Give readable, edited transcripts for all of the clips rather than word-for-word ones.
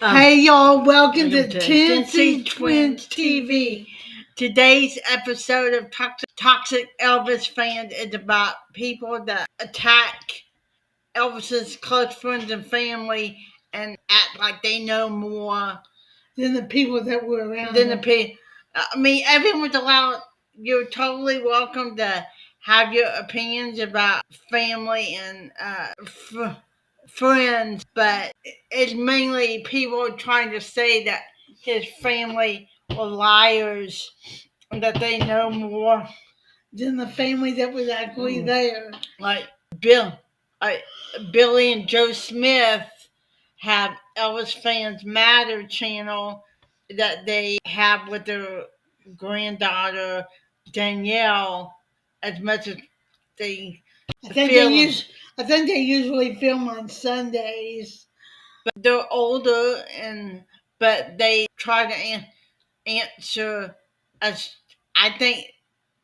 Hey y'all, welcome to Tennessee Twins TV. Today's episode of Toxic Elvis Fans is about people that attack Elvis's close friends and family and act like they know more than the people that were around than them. the people. I mean, everyone's allowed. You're totally welcome to have your opinions about family and friends, but it's mainly people trying to say that his family were liars and that they know more than the family that was actually there. Like Billy and Joe Smith have Elvis Fans Matter channel that they have with their granddaughter Danielle. As much as they I think they usually film on Sundays. But they're older, but they try to answer as I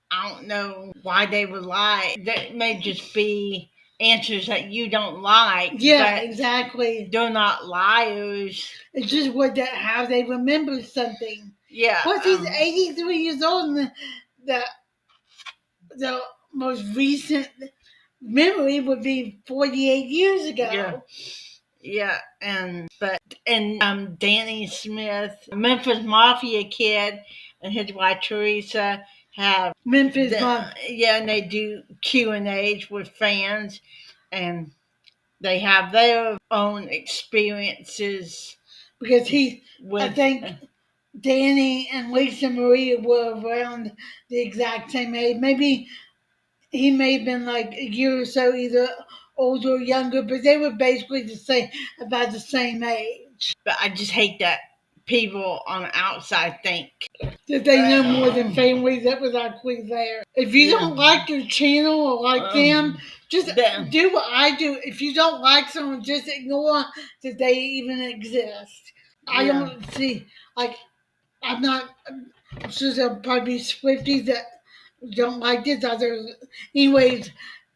don't know why they would lie. That may just be answers that you don't like. Yeah, exactly. They're not liars. It's just how they remember something. Yeah. Plus, he's 83 years old, and the most recent memory would be 48 years ago. Yeah, and Danny Smith, Memphis Mafia Kid, and his wife Teresa have Memphis Mafia. Yeah, and they do Q&As with fans, and they have their own experiences. Because I think Danny and Lisa Marie were around the exact same age. Maybe he may have been like a year or so either older or younger, but they were basically about the same age. But I just hate that people on the outside think that they know more than families that was actually there. If you don't like their channel or like them, just do what I do. If you don't like someone, just ignore that they even exist. I don't see, I'm sure there'll probably be Swifties that don't like this. Anyways,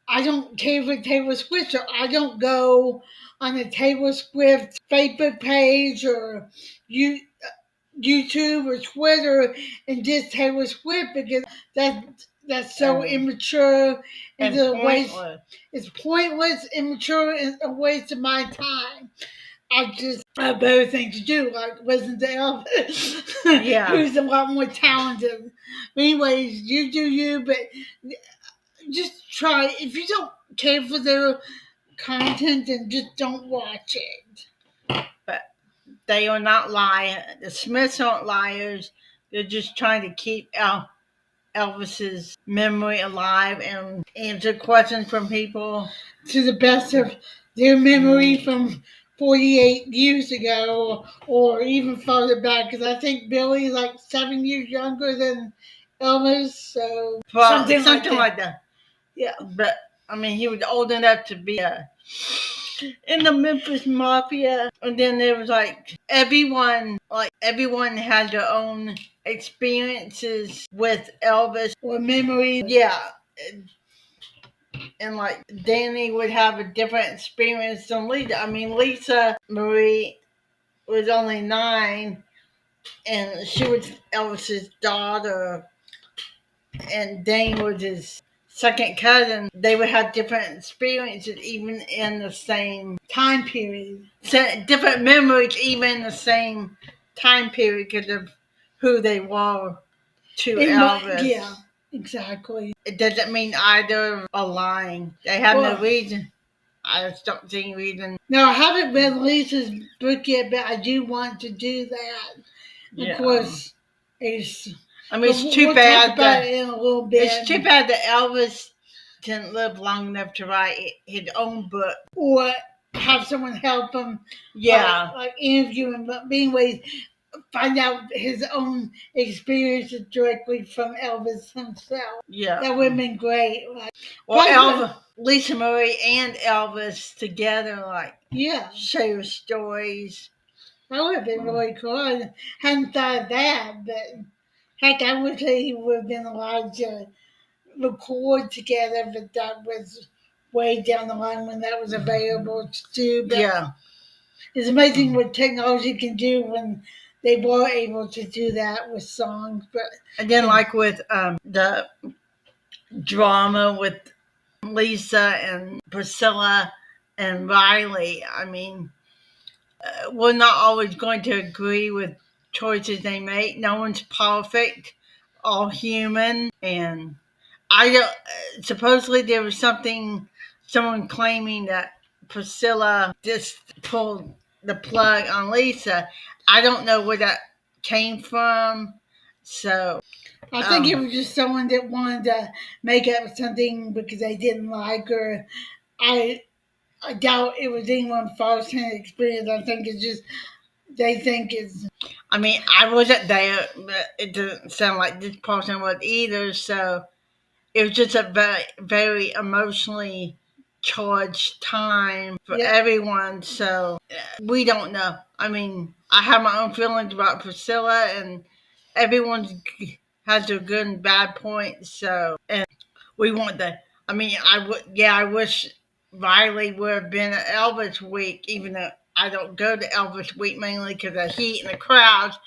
I don't care for Taylor Swift, so I don't go on the Taylor Swift Facebook page or YouTube or Twitter and just Taylor Swift because that's so immature and pointless. It's pointless, immature, and a waste of my time. I just have better things to do, like listen to Elvis, who's a lot more talented. Anyways, you do you, but just try. If you don't care for their content, then just don't watch it. But they are not liars. The Smiths aren't liars. They're just trying to keep Elvis's memory alive and answer questions from people to the best of their memory from 48 years ago or even farther back, because I think Billy's like 7 years younger than Elvis, so something like that. Yeah. But, I mean, he was old enough to be in the Memphis Mafia, and then there was everyone had their own experiences with Elvis or memories. Yeah. And Danny would have a different experience than Lisa. I mean, Lisa Marie was only 9, and she was Elvis's daughter, and Dane was his second cousin. They would have different experiences, even in the same time period. So different memories, even in the same time period, because of who they were to Elvis. Yeah. Exactly. It doesn't mean either are lying. They have no reason. I just don't see any reason. No, I haven't read Lisa's book yet, but I do want to do that. Of course, it's too bad. Talk about it in a little bit. It's too bad that Elvis didn't live long enough to write his own book or have someone help him. Yeah, like interview him. But anyways, find out his own experiences directly from Elvis himself. Yeah. That would have been great. Lisa Marie and Elvis together, share stories. That would have been really cool. I hadn't thought of that, but heck, I would say he would have been allowed to record together, but that was way down the line when that was available to do. But It's amazing what technology can do when they were able to do that with songs. But and then, like with the drama with Lisa and Priscilla and Riley, I mean, we're not always going to agree with choices they make. No one's perfect, all human, and I don't. Supposedly, there was someone claiming that Priscilla just pulled the plug on Lisa. I don't know where that came from. So I think it was just someone that wanted to make up something because they didn't like her. I I doubt it was anyone firsthand experience. I think it's just they think it's. I mean, I wasn't there, but it doesn't sound like this person was either. So it was just a very, very emotionally charged time for everyone. So we don't know. I mean, I have my own feelings about Priscilla, and everyone's has their good and bad points. So, and we want the. I mean, I would. Yeah, I wish Riley would have been at Elvis week, even though I don't go to Elvis week mainly because of the heat and the crowds.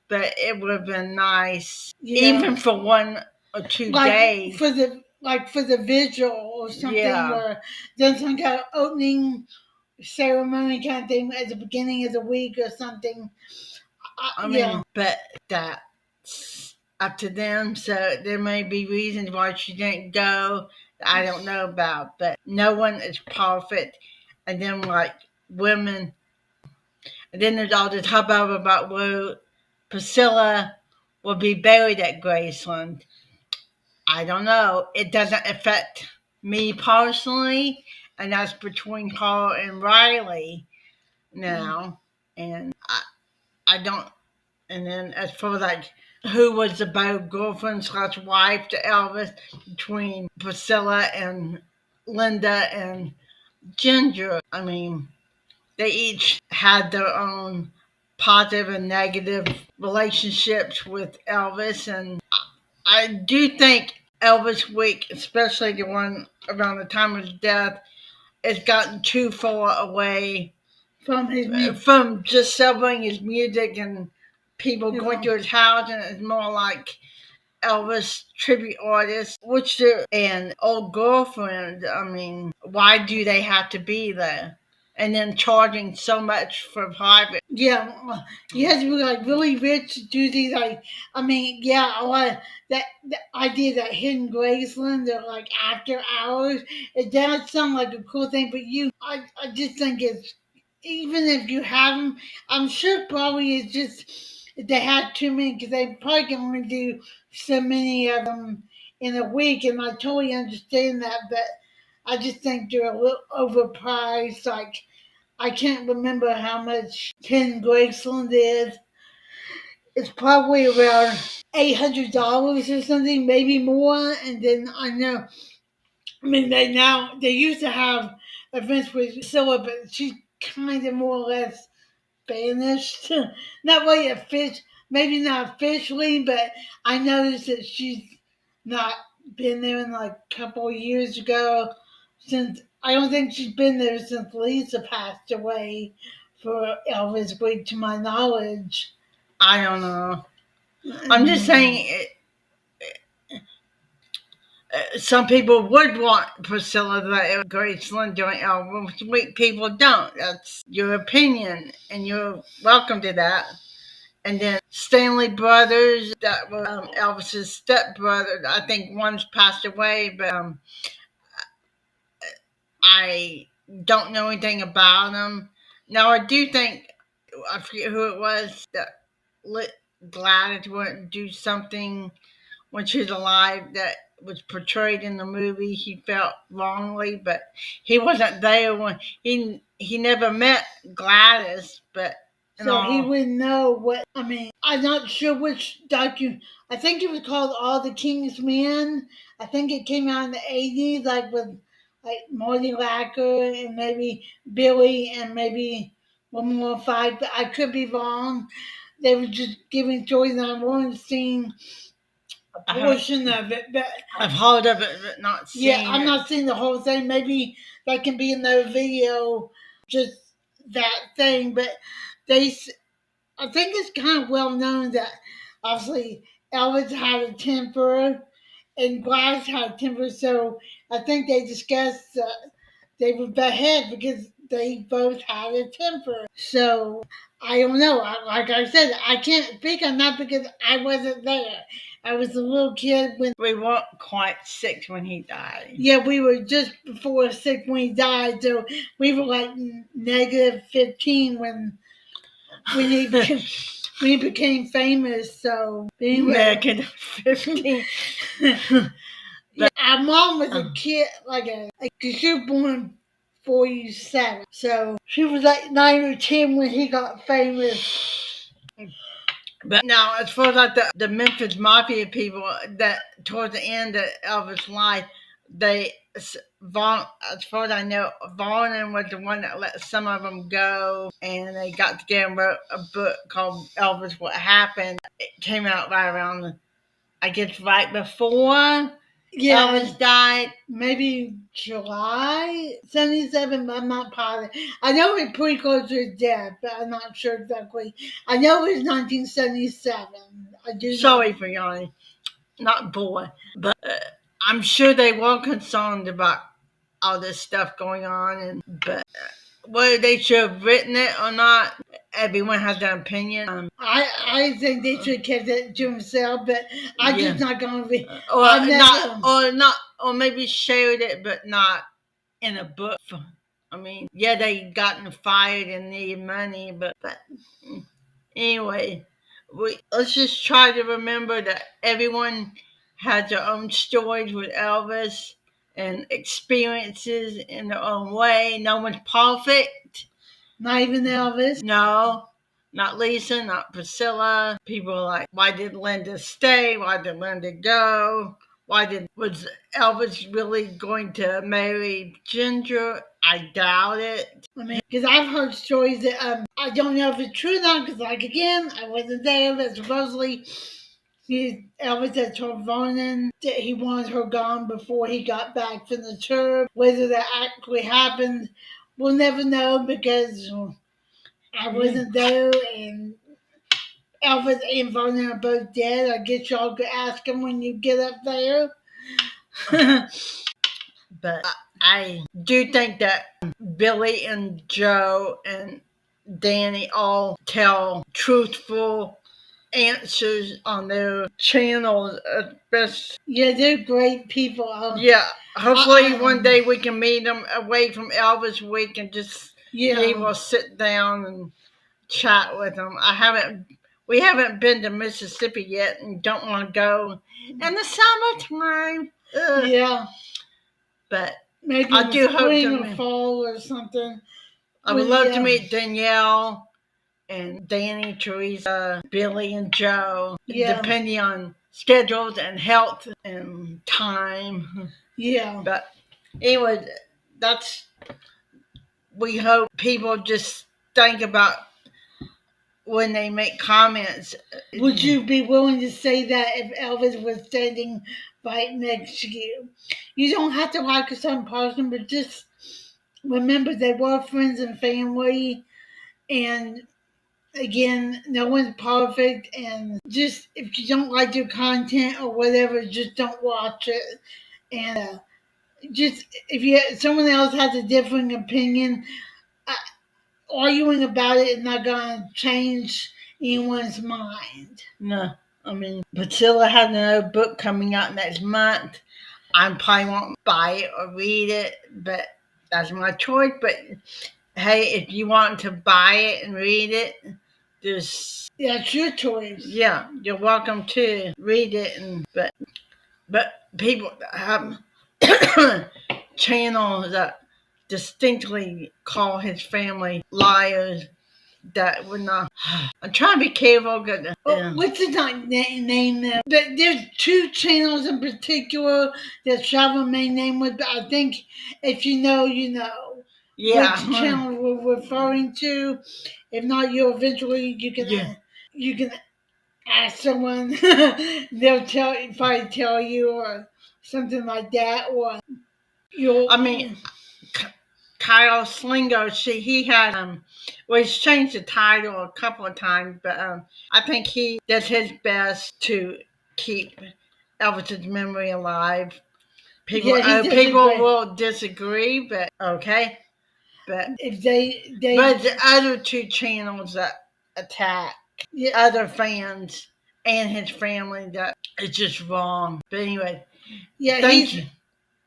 But it would have been nice, even for 1 or 2 days, for the visual or something, or then some kind of opening ceremony kind of thing at the beginning of the week or something. I mean, but that's up to them. So there may be reasons why she didn't go. I don't know about, but no one is perfect. And then like women, and then there's all this hubbub about where Priscilla will be buried at Graceland. I don't know. It doesn't affect me personally, and that's between her and Riley now. And I don't. And then as for like who was the better girlfriend slash wife to Elvis between Priscilla and Linda and Ginger, I mean, they each had their own positive and negative relationships with Elvis, and I do think Elvis Week, especially the one around the time of his death, has gotten too far away from just celebrating his music and people going to his house, and it's more like Elvis tribute artists, which they're and old girlfriend. I mean, why do they have to be there? And then charging so much for private. Yeah, you have to be like really rich to do these. Like, I mean, yeah, a lot of that the idea that hidden Graceland are like after hours. It does sound like a cool thing, but I just think it's even if you have them, I'm sure probably it's just they had too many because they probably can only do so many of them in a week, and I totally understand that, but I just think they're a little overpriced. Like I can't remember how much Ken Graceland is. It's probably around $800 or something, maybe more. And then I know, I mean, they used to have events with Priscilla, but she's kind of more or less banished. Not really maybe not officially, but I noticed that she's not been there in like a couple of years ago. Since I don't think she's been there since Lisa passed away for Elvis Week, to my knowledge. I don't know. I'm just saying. Some people would want Priscilla to Graceland during Elvis Week. People don't. That's your opinion, and you're welcome to that. And then Stanley brothers, that were Elvis's stepbrother. I think one's passed away, but I don't know anything about him. Now, I do think, I forget who it was, that Gladys wouldn't do something when she was alive that was portrayed in the movie. He felt wrongly, but he wasn't there when he never met Gladys, but so he wouldn't know what. I mean, I'm not sure which I think it was called All the King's Men. I think it came out in the '80s, like with like Marty Lacker and maybe Billy and maybe one more fight. But I could be wrong. They were just giving choices. I've only seen a portion of it, but I've heard of it, but not seen. Yeah, I'm not seeing the whole thing. Maybe that can be in the video. Just that thing, but they, I think it's kind of well known that obviously Elvis had a temper and Gladys had a temper, so I think they discussed they would butt heads because they both had a temper. So I don't know. Like I said, I can't speak on that because I wasn't there. I was a little kid when We weren't quite 6 when he died. yeah, we were just before 6 when he died, so we were like negative 15 when he became, when he became famous. So anyway, Negative 15. yeah, our mom was a kid, like she was born 47, so she was like 9 or 10 when he got famous. But now, as far as like the Memphis Mafia people, that towards the end of Elvis' life, Vaughn, as far as I know, Vaughn was the one that let some of them go, and they got together and wrote a book called Elvis: What Happened. It came out right around, I guess, right before Elvis died. Maybe July 77, but I'm not positive. I know it was pretty close to his death, but I'm not sure exactly. I know it was 1977. I do. Sorry for yawning, not boy, but I'm sure they were concerned about all this stuff going on, but whether they should have written it or not, everyone has their opinion. I think they should have kept it to himself, but I'm just not going to be. Or maybe shared it, but not in a book. I mean, yeah, they gotten fired and needed money, but anyway, let's just try to remember that everyone has their own stories with Elvis and experiences in their own way. No one's perfect. Not even Elvis? No, not Lisa, not Priscilla. People are like, why did Linda stay? Why did Linda go? Was Elvis really going to marry Ginger? I doubt it. I mean, because I've heard stories that I don't know if it's true or not. Because, like again, I wasn't there. But supposedly, Elvis had told Vernon that he wanted her gone before he got back from the tour. Whether that actually happened, we'll never know because I wasn't there, and Elvis and Vernon are both dead. I guess y'all could ask him when you get up there. But I do think that Billy and Joe and Danny all tell truthful answers on their channels at best. Yeah, they're great people. Yeah, hopefully one day we can meet them away from Elvis. We can just be able to sit down and chat with them. We haven't been to Mississippi yet and don't want to go in the summertime. Ugh. Yeah. But maybe I do spring hope or fall or something. I would love to meet Danielle and Danny, Teresa, Billy, and Joe, depending on schedules and health and time. Yeah. But anyway, we hope people just think about when they make comments. Would you be willing to say that if Elvis was standing right next to you? You don't have to like a certain person, but just remember they were friends and family. And again, no one's perfect. And just if you don't like their content or whatever, just don't watch it. And just if someone else has a different opinion, arguing about it is not going to change anyone's mind. No, I mean, Priscilla has another book coming out next month. I probably won't buy it or read it, but that's my choice. But hey, if you want to buy it and read it, it's your choice. Yeah, you're welcome to read it. But people have channels that distinctly call his family liars. That would not. I'm trying to be careful. What's the name there? But there's 2 channels in particular that Travel may name with. But I think if you know, you know. Yeah. Which channel we're referring to. If not, you can ask someone. They'll probably tell you or something like that. Or I mean, Kyle Slingo, he had well, he's changed the title a couple of times, but I think he does his best to keep Elvis's memory alive. People will disagree, but okay. But if they but the other two channels that attack other fans and his family, that is just wrong. But anyway, thank you.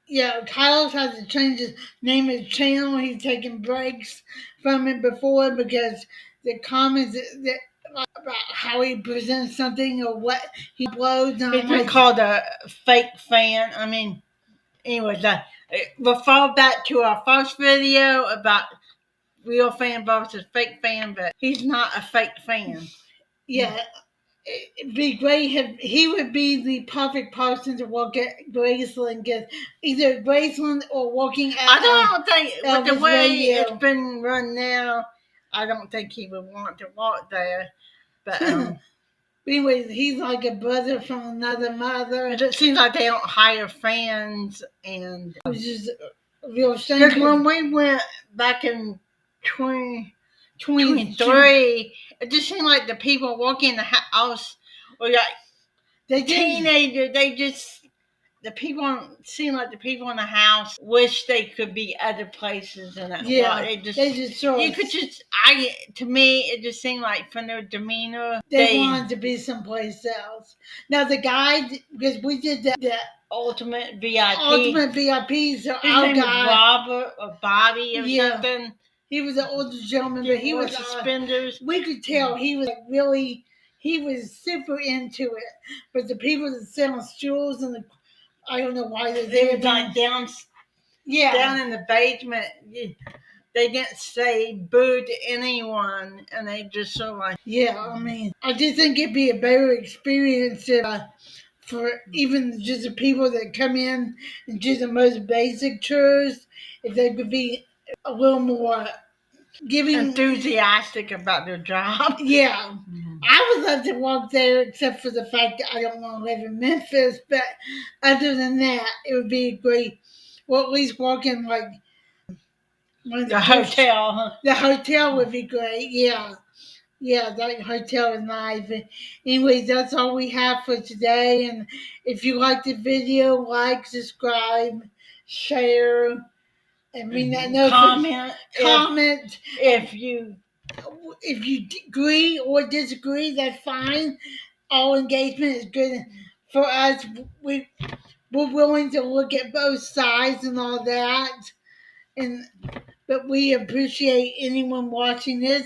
Yeah, Kyle's had to change his name of his channel. He's taken breaks from it before because the comments that about how he presents something or what he uploads. He's been called a fake fan. I mean, anyways, refer back to our first video about real fan versus fake fan, but he's not a fake fan. Yeah. It'd be great if he would be the perfect person to work at Graceland, get either Graceland or working at. I don't think with the way radio. It's been run now, I don't think he would want to work there. But anyways, he's like a brother from another mother. It seems like they don't hire fans, and which is a real shame. Because when we went back in 2023, it just seemed like the people working in the house were like teenagers. The people seem like the people in the house wish they could be other places, and they just you could just. To me, it just seemed like from their demeanor, they wanted to be someplace else. Now the guy, because we did the ultimate VIP, so his name was Robert or Bobby or something. He was an older gentleman, but he was suspenders. We could tell he was he was super into it. But the people that sit on stools and I don't know why they were like down in the basement. They didn't say boo to anyone, and they just sort of like. Yeah, I mean, I just think it'd be a better experience for even just the people that come in and do the most basic chores, if they could be a little more enthusiastic about their job. Yeah. I would love to work there, except for the fact that I don't want to live in Memphis. But other than that, it would be great. Well, at least working like the hotel. Huh? The hotel would be great. Yeah, that hotel is nice. But anyways, that's all we have for today. And if you like the video, like, subscribe, share. And comment if you agree or disagree. That's fine. All engagement is good for us. We're willing to look at both sides and all that, but we appreciate anyone watching this.